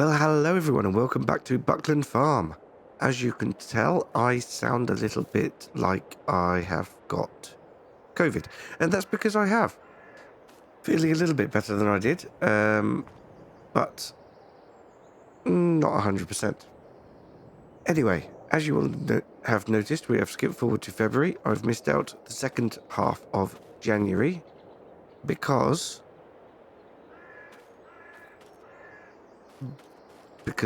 Well, hello everyone and welcome back to Buckland Farm. As you can tell, I sound a little bit like I have got COVID, and that's because I have. Feeling a little bit better than I did, but not 100%. Anyway, as you will have noticed, we have skipped forward to February. I've missed out the second half of January because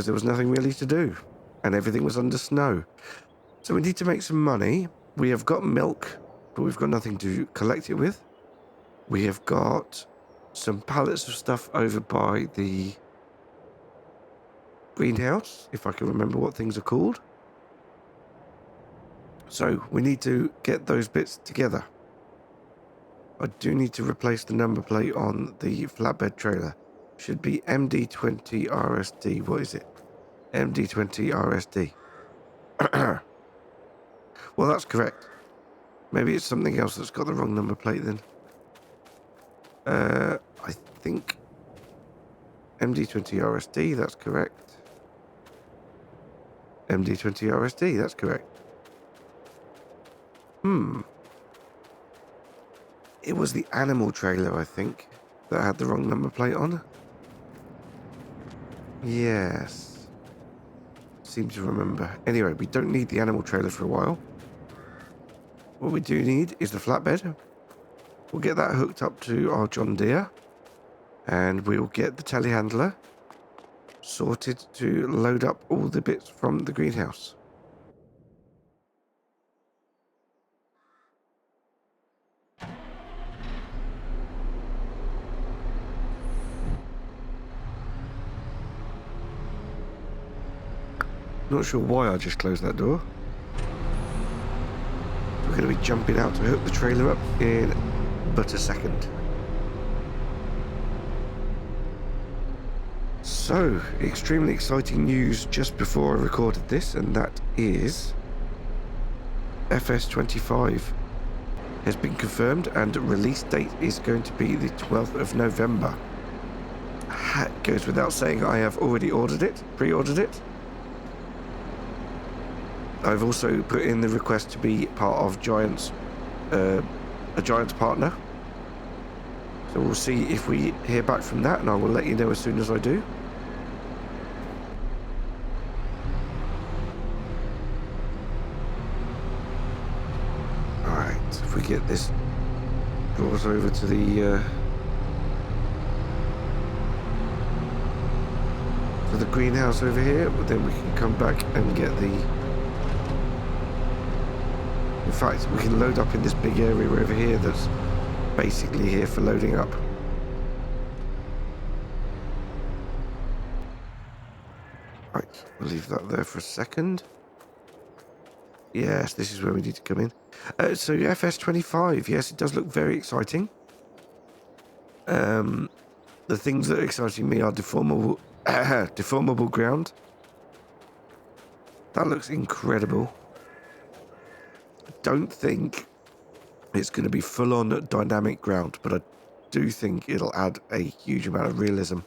there was nothing really to do and everything was under snow. So we need to make some money. We have got milk, but we've got nothing to collect it with. We have got some pallets of stuff over by the greenhouse, if I can remember what things are called. So we need to get those bits together. I do need to replace the number plate on the flatbed trailer. Should be MD20 RSD. What is it? MD20 RSD. Well, that's correct. Maybe it's something else that's got the wrong number plate then. I think MD20 RSD, that's correct. MD20 RSD, that's correct. It was the animal trailer, I think, that had the wrong number plate on. Yes. Seem to remember. Anyway, we don't need the animal trailer for a while. What we do need is the flatbed. We'll get that hooked up to our John Deere. And we'll get the telehandler sorted to load up all the bits from the greenhouse. Not sure why I just closed that door. We're going to be jumping out to hook the trailer up in but a second. So, extremely exciting news just before I recorded this, and that is FS22 has been confirmed and release date is going to be the 12th of November. It goes without saying I have already ordered it, pre-ordered it. I've also put in the request to be part of Giants, a Giants partner. So we'll see if we hear back from that, and I will let you know as soon as I do. Alright, if we get this brought over to the greenhouse over here, then we can come back and get the... In fact, we can load up in this big area over here that's basically here for loading up. Right, we'll leave that there for a second. Yes, this is where we need to come in. So FS22, yes, it does look very exciting. The things that are exciting me are deformable, deformable ground. That looks incredible. I don't think it's going to be full-on dynamic ground, but I do think it'll add a huge amount of realism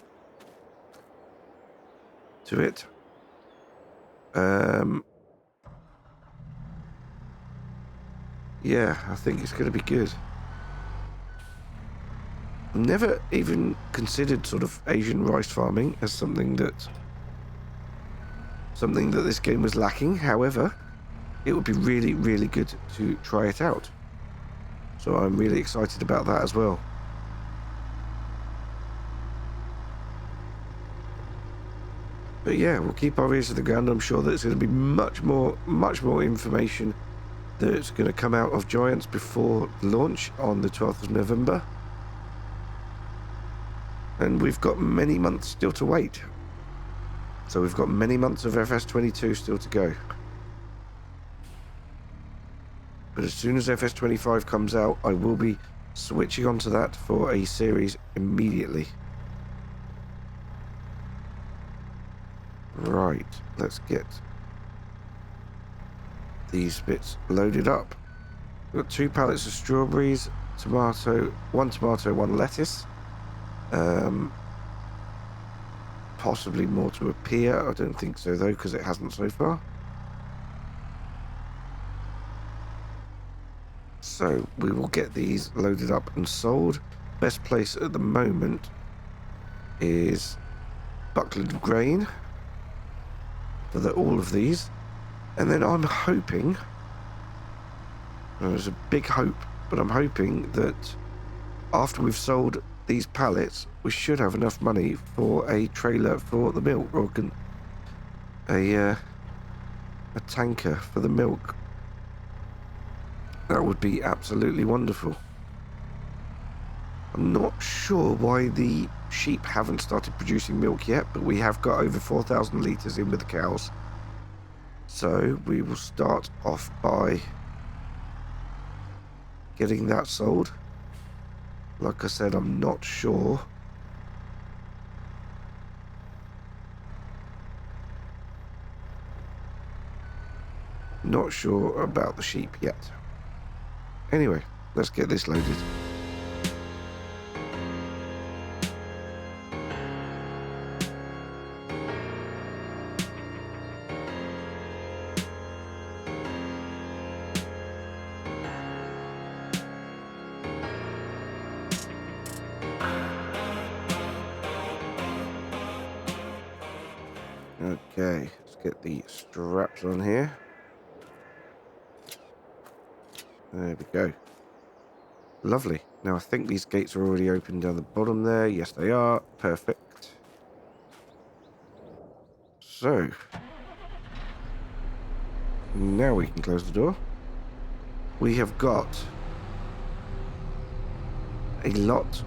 to it. Yeah, I think it's going to be good. Never even considered sort of Asian rice farming as something that this game was lacking. However, it would be really, really good to try it out. So I'm really excited about that as well. But yeah, we'll keep our ears to the ground. I'm sure that it's going to be much more information that's going to come out of Giants before launch on the 12th of November. And we've got many months still to wait. So we've got many months of FS22 still to go. But as soon as FS22 comes out, I will be switching onto that for a series immediately. Right, let's get these bits loaded up. We've got 2 pallets of strawberries, tomato, one lettuce, possibly more to appear. I don't think so though, because it hasn't so far. So we will get these loaded up and sold. Best place at the moment is Buckland Grain for all of these. And then I'm hoping, there's a big hope, but I'm hoping that after we've sold these pallets, we should have enough money for a trailer for the milk, or a tanker for the milk. That would be absolutely wonderful. I'm not sure why the sheep haven't started producing milk yet, but we have got over 4,000 litres in with the cows. So we will start off by getting that sold. Like I said, I'm not sure. Not sure about the sheep yet. Anyway, let's get this loaded. Okay, let's get the straps on here. There we go. Lovely. Now I think these gates are already open down the bottom there. Yes, they are. Perfect. So, now we can close the door. We have got a lot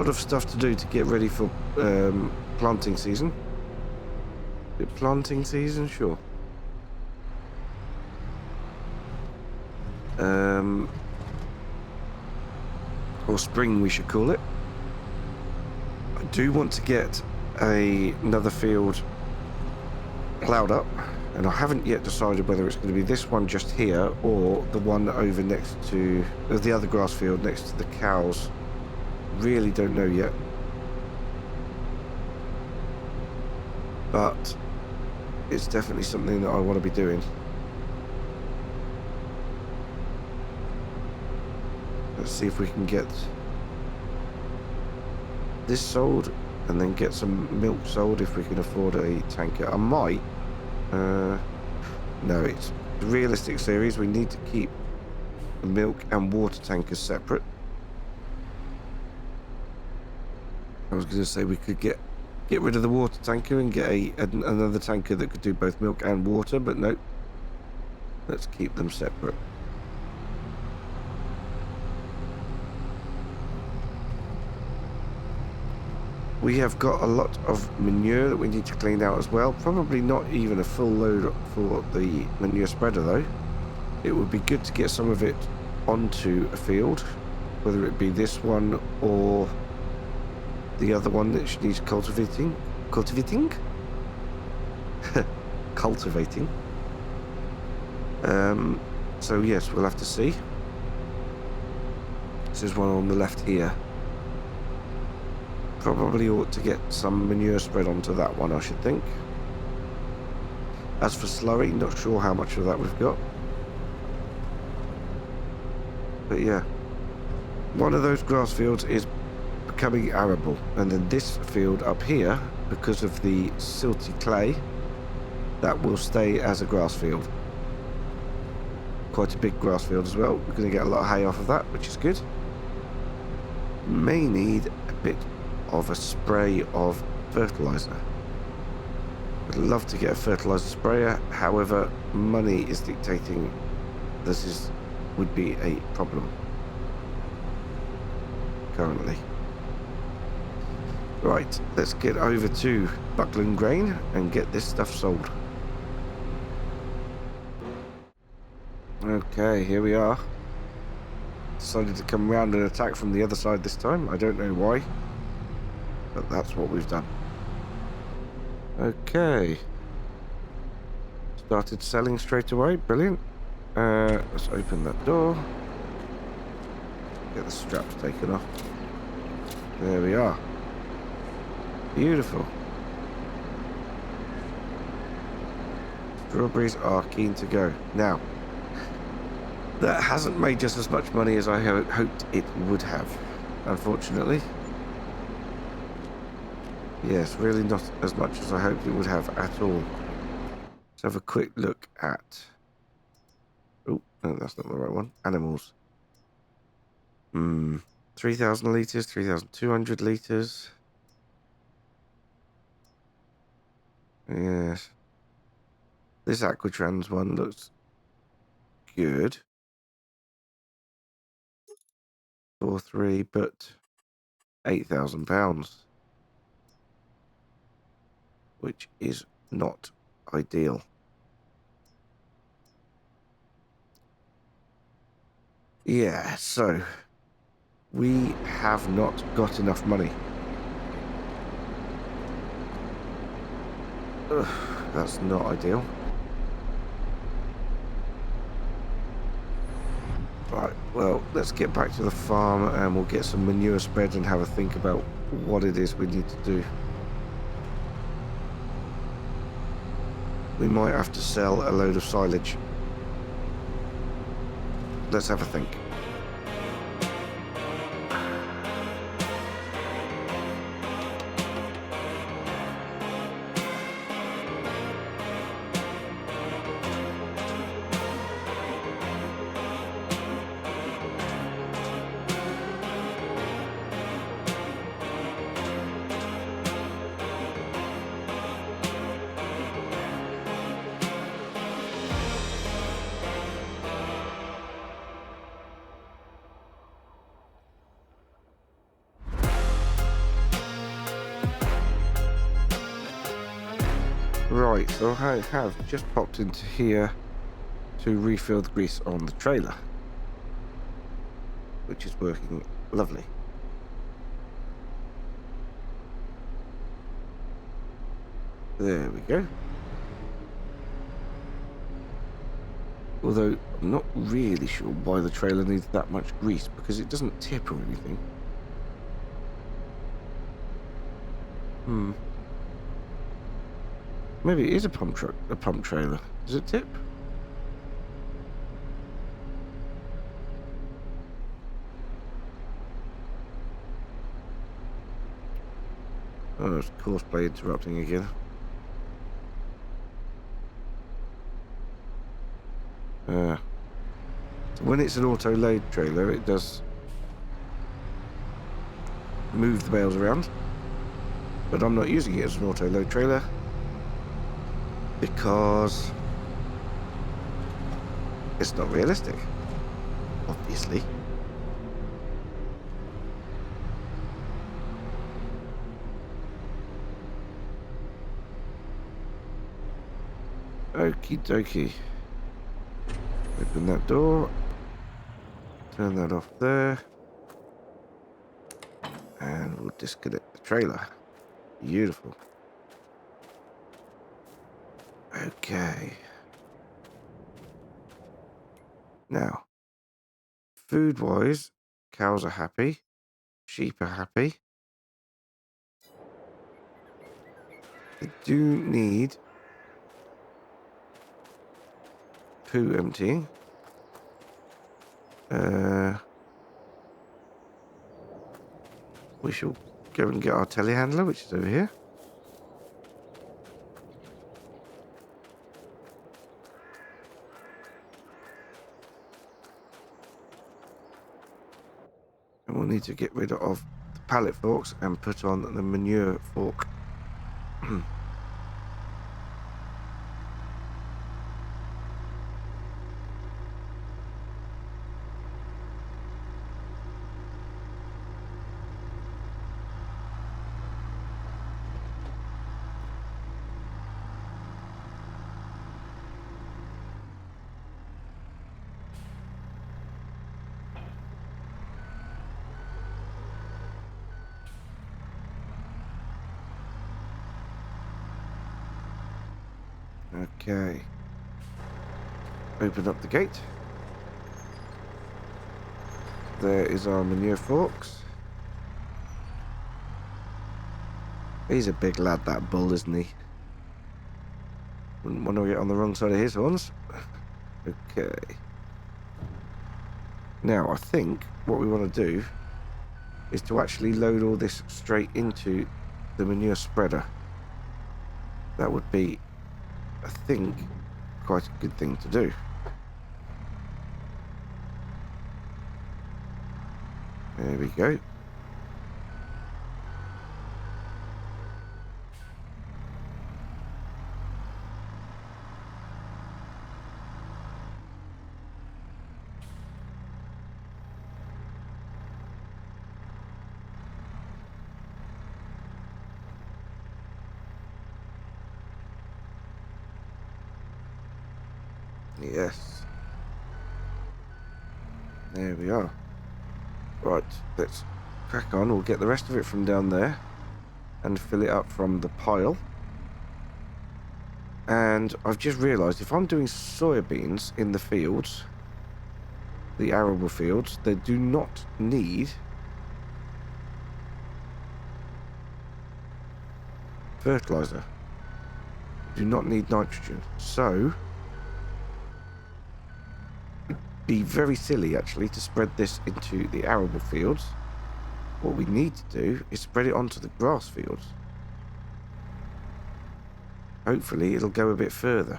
of stuff to do to get ready for planting season. Is it planting season? Sure. Or spring, we should call it. I do want to get another field ploughed up, and I haven't yet decided whether it's going to be this one just here or the one over next to the other grass field next to the cows. Really don't know yet, but it's definitely something that I want to be doing. Let's see if we can get this sold and then get some milk sold if we can afford a tanker. I might no, it's the realistic series. We need to keep the milk and water tankers separate. I was going to say we could get rid of the water tanker and get another tanker that could do both milk and water, but no. Let's keep them separate. We have got a lot of manure that we need to clean out as well. Probably not even a full load for the manure spreader though. It would be good to get some of it onto a field, whether it be this one or the other one that needs cultivating. Cultivating. So yes, we'll have to see. There's one on the left here. Probably ought to get some manure spread onto that one, I should think. As for slurry, not sure how much of that we've got. But yeah, one of those grass fields is becoming arable, and then this field up here, because of the silty clay, that will stay as a grass field. Quite a big grass field as well. We're going to get a lot of hay off of that, which is good. May need a bit of a spray of fertilizer. I'd love to get a fertilizer sprayer, however money is dictating this would be a problem currently. Right, let's get over to Buckland Grain and get this stuff sold. Okay, here we are. Decided to come round and attack from the other side this time. I don't know why, but that's what we've done. Okay. Started selling straight away. Brilliant. Let's open that door. get the straps taken off. There we are. Beautiful. Strawberries are keen to go. Now, that hasn't made just as much money as I hoped it would have, unfortunately. Yes, really not as much as I hoped it would have at all. Let's have a quick look at... Oh, no, that's not the right one. Animals. 3,000 litres, 3,200 litres. Yes. This Aquatrans one looks good. 4.3, but £8,000, which is not ideal. Yeah, so we have not got enough money. Ugh, that's not ideal. Right, well, let's get back to the farm and we'll get some manure spread and have a think about what it is we need to do. We might have to sell a load of silage. Let's have a think. Right, so I have just popped into here to refill the grease on the trailer, which is working lovely. There we go. Although I'm not really sure why the trailer needs that much grease, because it doesn't tip or anything. Maybe it is a pump trailer. Does it tip? Oh, it's courseplay interrupting again. So when it's an auto load trailer, it does move the bales around, but I'm not using it as an auto load trailer because it's not realistic, obviously. Okie dokie. Open that door. Turn that off there. And we'll disconnect the trailer. Beautiful. Okay. Now, food-wise, cows are happy. Sheep are happy. They do need poo emptying. We shall go and get our telehandler, which is over here. And we'll need to get rid of the pallet forks and put on the manure fork. Okay. Open up the gate. There is our manure forks. He's a big lad, that bull, isn't he? Wouldn't want to get on the wrong side of his horns. Okay. Now, I think what we want to do is to actually load all this straight into the manure spreader. That would be, I think, quite a good thing to do. There we go. Yes. There we are. Right, let's crack on. We'll get the rest of it from down there and fill it up from the pile. And I've just realised if I'm doing soybeans in the fields, the arable fields, they do not need fertiliser. Do not need nitrogen. So be very silly actually to spread this into the arable fields. What we need to do is spread it onto the grass fields. Hopefully it'll go a bit further.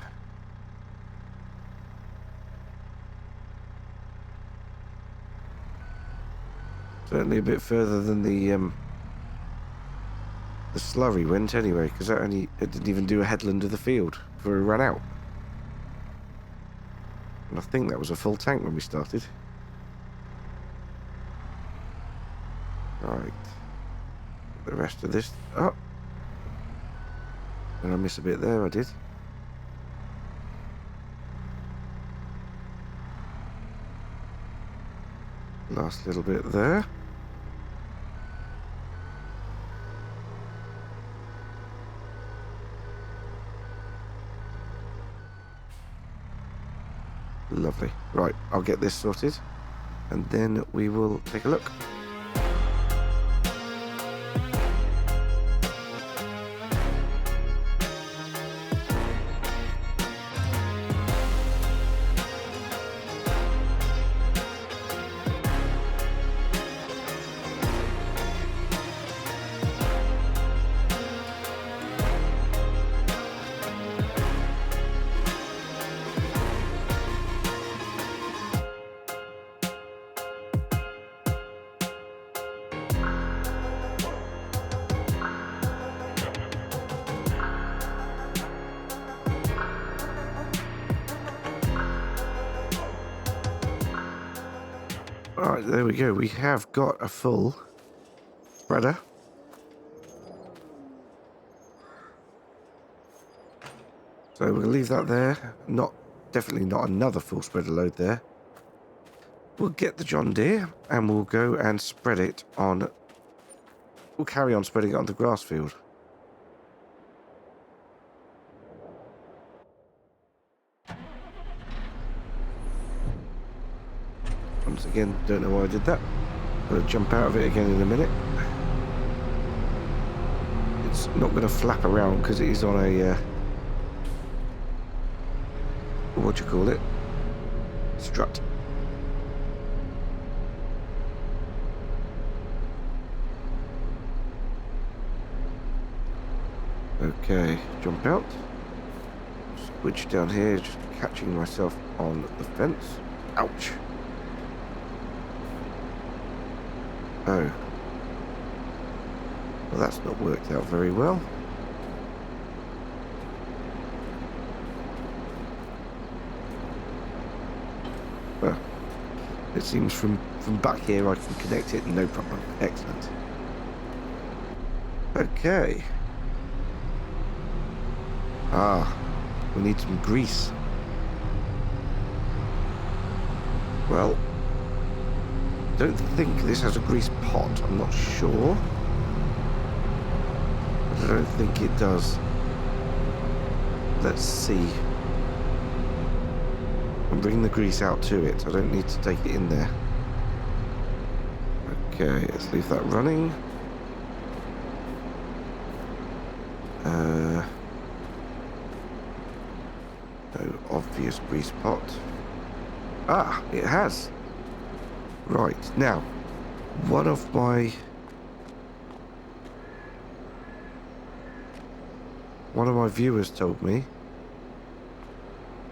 Certainly a bit further than the slurry went anyway, because it didn't even do a headland of the field before it ran out. And I think that was a full tank when we started. Right. The rest of this up. Did I miss a bit there? I did. Last little bit there. Lovely. Right, I'll get this sorted and then we will take a look. Alright, there we go. We have got a full spreader. So we're going to leave that there. Definitely not another full spreader load there. We'll get the John Deere and we'll go and spread it on. We'll carry on spreading it on the grass field. Once again, don't know why I did that. I'll jump out of it again in a minute. It's not going to flap around because it is on a what do you call it? Strut. Okay, jump out. Switch down here, just catching myself on the fence. Ouch. Oh. Well, that's not worked out very well. Well, it seems from back here I can connect it, no problem. Excellent. Okay. Ah, we need some grease. Well, don't think this has a grease pot, I'm not sure. But I don't think it does. Let's see. I'm bringing the grease out to it, I don't need to take it in there. Okay, let's leave that running. No obvious grease pot. Ah, it has. Right, now, one of my viewers told me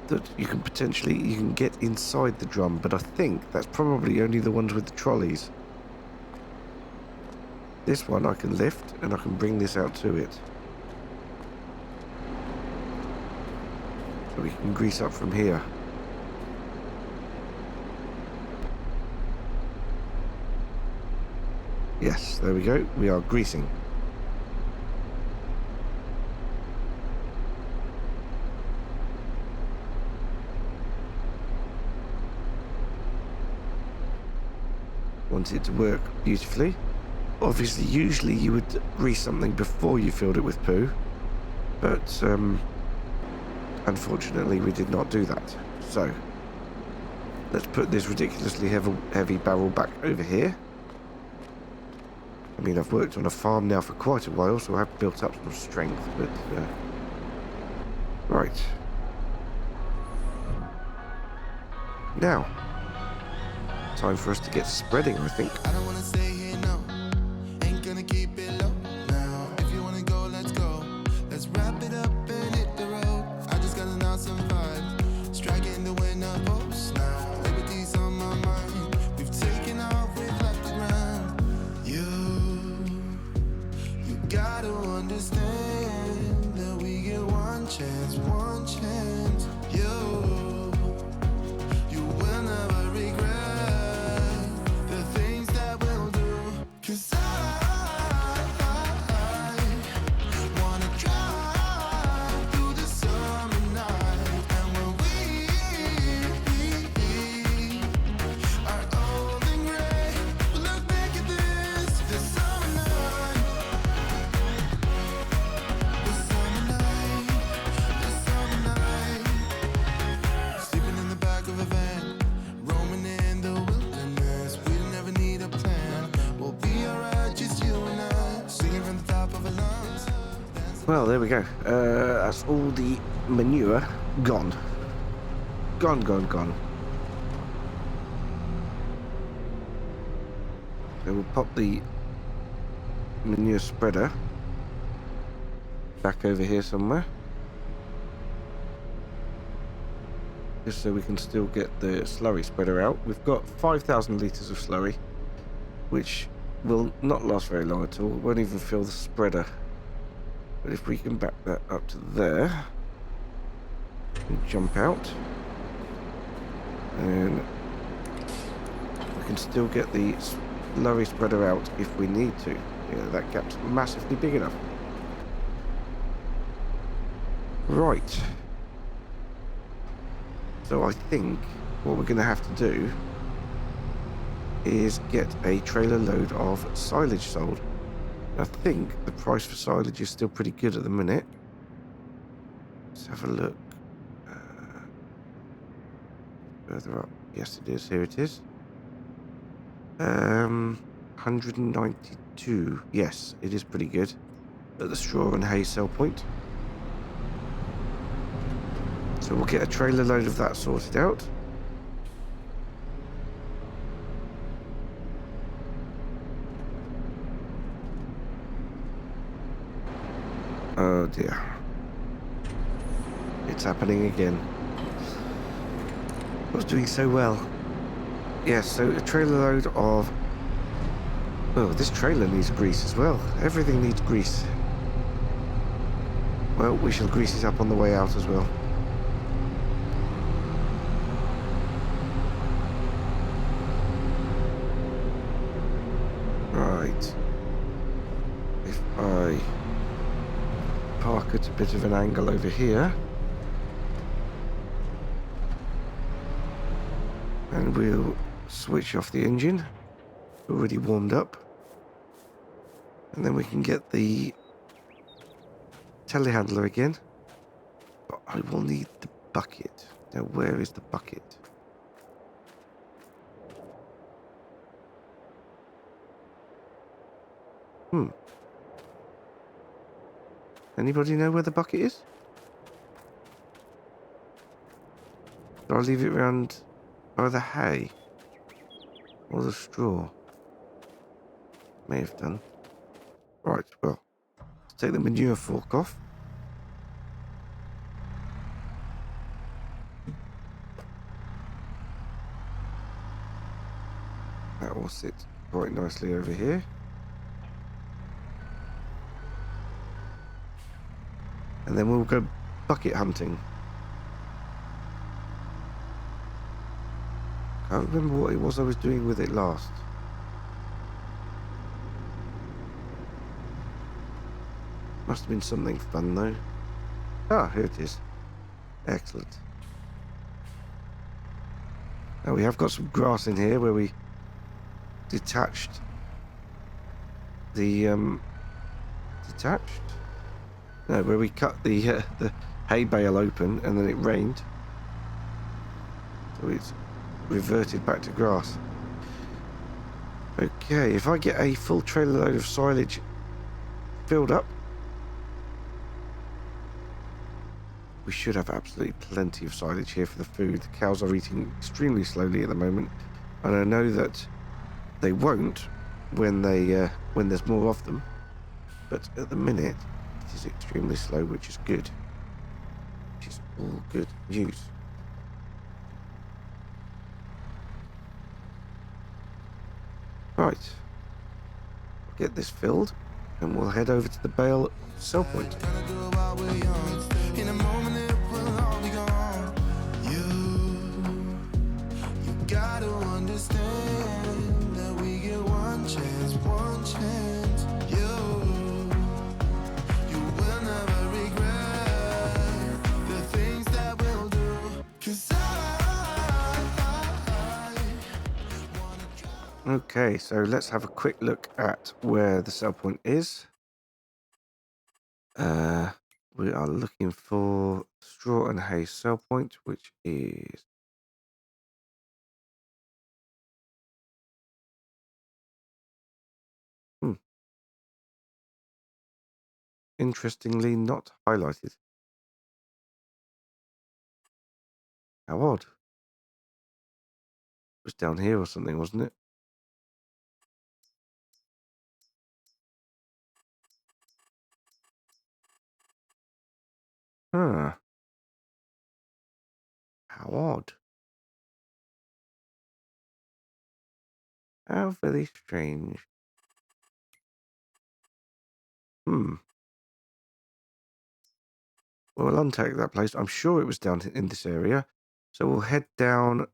that you can get inside the drum, but I think that's probably only the ones with the trolleys. This one I can lift and I can bring this out to it. So we can grease up from here. Yes, there we go. We are greasing. Want it to work beautifully. Obviously, usually you would grease something before you filled it with poo, but unfortunately we did not do that. So let's put this ridiculously heavy barrel back over here. I mean, I've worked on a farm now for quite a while, so I've built up some strength, but right. Now, time for us to get spreading, I think. I don't wanna stay here, no. Ain't gonna keep it low now. If you wanna go, let's go. Let's wrap it up and hit the road. I just got an awesome vibe. Striking the winner post now. Liberty's on my mind. We've taken off, we've left the ground. You gotta understand that we get one chance, one chance. You will never regret the things that we'll do. 'Cause I wanna drive through the summer night. And when we are old and gray, we'll look back at this summer night. The summer night, the summer night. Sleeping in the back of a van, roaming in the wilderness. We don't ever need a plan. We'll be alright, just you and I, singing from the top of our lungs. Well, there we go. That's all the manure gone. Gone. So we'll pop the manure spreader back over here somewhere. Just so we can still get the slurry spreader out. We've got 5,000 litres of slurry, which will not last very long at all. It won't even fill the spreader. But if we can back that up to there and jump out, and we can still get the slurry spreader out if we need to. Yeah, that gap's massively big enough. Right. So I think what we're going to have to do is get a trailer load of silage sold. I think the price for silage is still pretty good at the minute. Let's have a look. Further up. Yes, it is. Here it is. 192. Yes, it is pretty good at the straw and hay sell point. So we'll get a trailer load of that sorted out. Oh dear. It's happening again. I was doing so well. Yes, so a trailer load of... Oh, this trailer needs grease as well. Everything needs grease. Well, we shall grease it up on the way out as well. Right. If I park at a bit of an angle over here, and we'll switch off the engine, already warmed up, and then we can get the telehandler again. But I will need the bucket. Now, where is the bucket? Hmm. Anybody know where the bucket is? Do I leave it around by the hay? Or the straw? May have done. Right, well, let's take the manure fork off. That will sit quite nicely over here. And then we'll go bucket hunting. Can't remember what it was I was doing with it last. Must have been something fun though. Ah, here it is. Excellent. Now we have got some grass in here where we detached the where we cut the hay bale open and then it rained, so it's reverted back to grass. Okay, if I get a full trailer load of silage filled up, we should have absolutely plenty of silage here for the food. The cows are eating extremely slowly at the moment, and I know that they won't when there's more of them, but at the minute it is extremely slow, which is good. Which is all good news. Right, get this filled and we'll head over to the bale sell point. In a moment it will all be gone. You gotta understand that we get one chance, one chance. You will never regret the things that we'll do. 'Cause Okay, so let's have a quick look at where the sell point is. We are looking for straw and hay sell point, which is interestingly not highlighted. How odd. It was down here or something, wasn't it? Huh. How odd. How very strange. Well, we'll untake that place. I'm sure it was down in this area. So we'll head down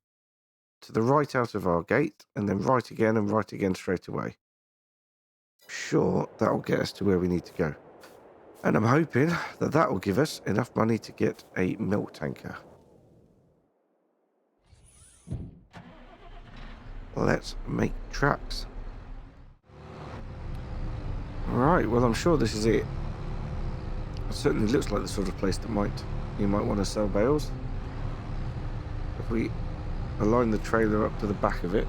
to the right out of our gate and then right again and right again straight away. Sure, that'll get us to where we need to go. And I'm hoping that that will give us enough money to get a milk tanker. Let's make tracks. Right, well, I'm sure this is it. It certainly looks like the sort of place that you might want to sell bales. If we align the trailer up to the back of it,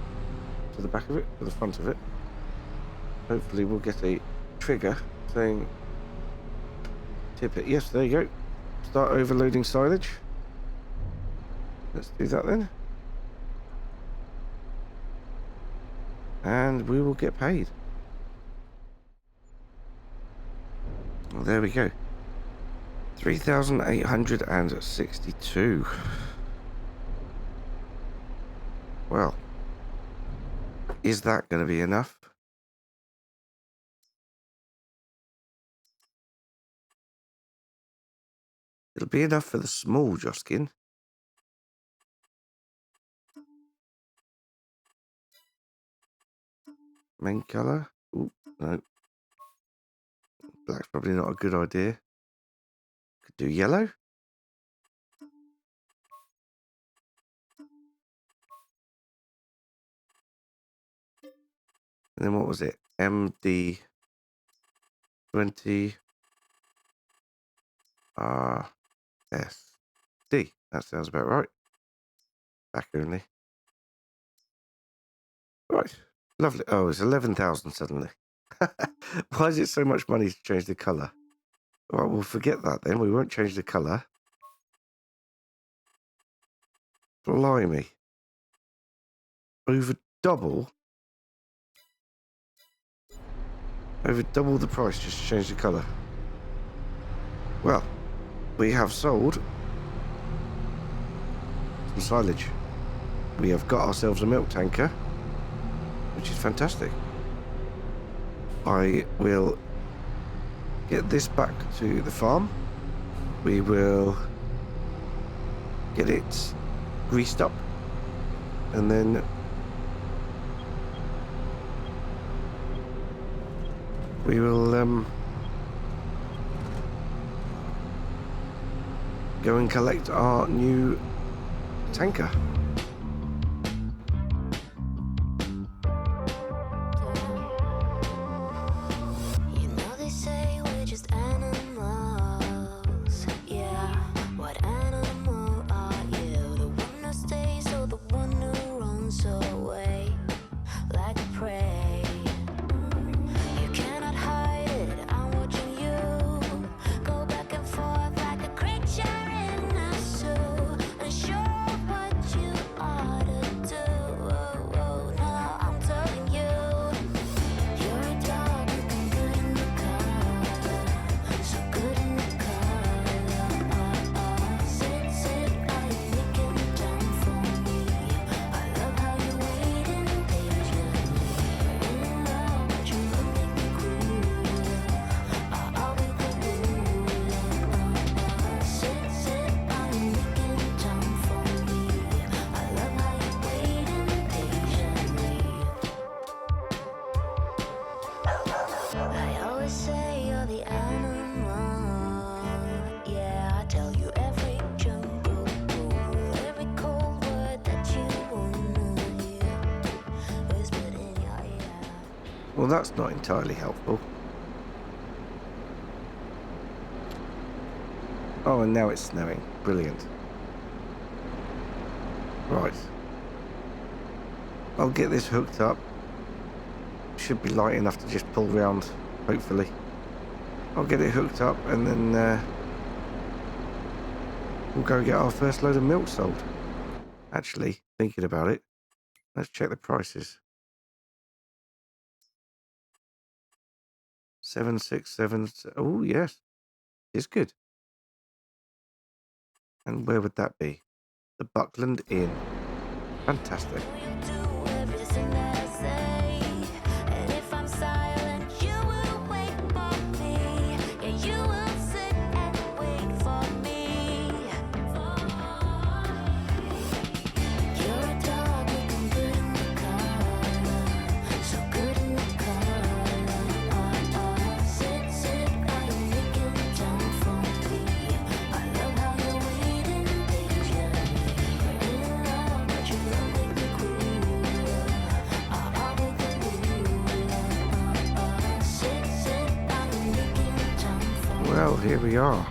to the front of it, hopefully we'll get a trigger saying tip it. Yes, there you go. Start overloading silage. Let's do that then. And we will get paid. Well, there we go. 3,862. Well, is that going to be enough? It'll be enough for the small Joskin. Main colour? Ooh, no. Black's probably not a good idea. Could do yellow. And then what was it? MD20 RSD. That sounds about right. Back only. Right. Lovely. Oh, it's 11,000 suddenly. Why is it so much money to change the colour? Well, we'll forget that then. We won't change the colour. Blimey. Over double? Over double the price just to change the colour. Well, we have sold some silage. We have got ourselves a milk tanker, which is fantastic. I will get this back to the farm. We will get it greased up, and then we will go and collect our new tanker. Well, that's not entirely helpful. Oh, and now it's snowing. Brilliant. Right. I'll get this hooked up. Should be light enough to just pull round, hopefully. I'll get it hooked up and then we'll go get our first load of milk sold. Actually, thinking about it, let's check the prices. 767. Oh, yes. It's good. And where would that be? The Buckland Inn. Fantastic. Well, here we are.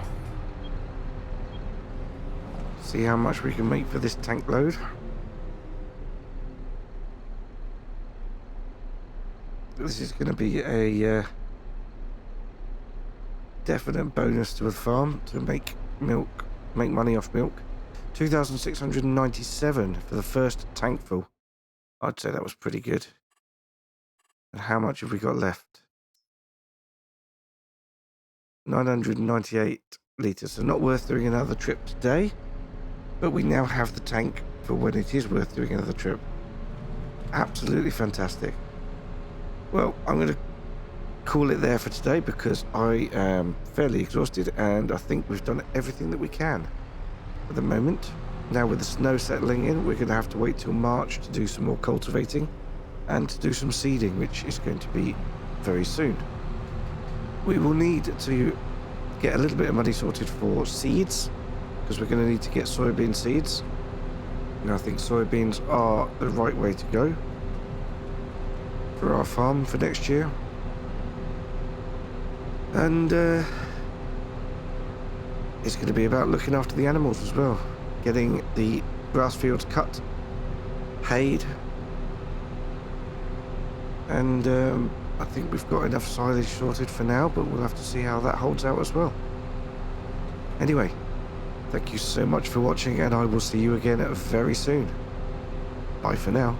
See how much we can make for this tank load. This is going to be a definite bonus to the farm to make money off milk. 2,697 for the first tankful. I'd say that was pretty good. And how much have we got left? 998 litres, so not worth doing another trip today, but we now have the tank for when it is worth doing another trip. Absolutely fantastic. Well, I'm going to call it there for today because I am fairly exhausted and I think we've done everything that we can at the moment. Now with the snow settling in, we're going to have to wait till March to do some more cultivating and to do some seeding, which is going to be very soon. We will need to get a little bit of money sorted for seeds because we're going to need to get soybean seeds. And I think soybeans are the right way to go for our farm for next year. And it's going to be about looking after the animals as well. Getting the grass fields cut, hayed, and I think we've got enough silage sorted for now, but we'll have to see how that holds out as well. Anyway, thank you so much for watching, and I will see you again very soon. Bye for now.